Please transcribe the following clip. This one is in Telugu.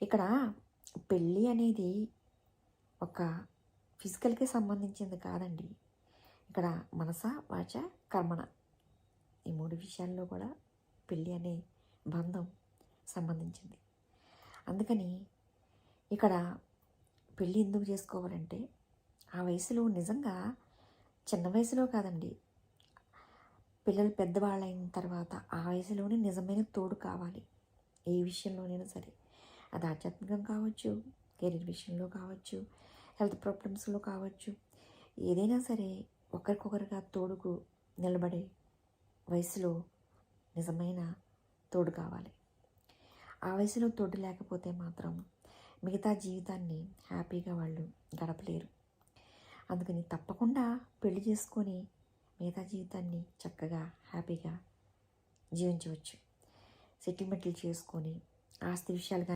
ఇక్కడ పెళ్ళి అనేది ఒక ఫిజికల్కి సంబంధించింది కాదండి. ఇక్కడ మనస, వాచ, కర్మణ ఈ 3 విషయాల్లో కూడా పెళ్ళి అనే బంధం సంబంధించింది. అందుకని ఇక్కడ పెళ్ళి ఎందుకు చేసుకోవాలంటే ఆ వయసులో నిజంగా చిన్న వయసులో కాదండి, పిల్లలు పెద్దవాళ్ళైన తర్వాత ఆ వయసులోనే నిజమైన తోడు కావాలి. ఏ విషయంలోనైనా సరే, అది ఆధ్యాత్మికం కావచ్చు, కెరీర్ విషయంలో కావచ్చు, హెల్త్ ప్రాబ్లమ్స్లో కావచ్చు, ఏదైనా సరే ఒకరికొకరుగా తోడుకు నిలబడే వయసులో నిజమైన తోడు కావాలి. ఆ వయసులో తోడు లేకపోతే మాత్రం మిగతా జీవితాన్ని హ్యాపీగా వాళ్ళు గడపలేరు. అందుకని తప్పకుండా పెళ్లి చేసుకొని మిగతా జీవితాన్ని చక్కగా హ్యాపీగా జీవించవచ్చు. సెటిల్మెంట్లు చేసుకొని ఆస్తి విషయాలు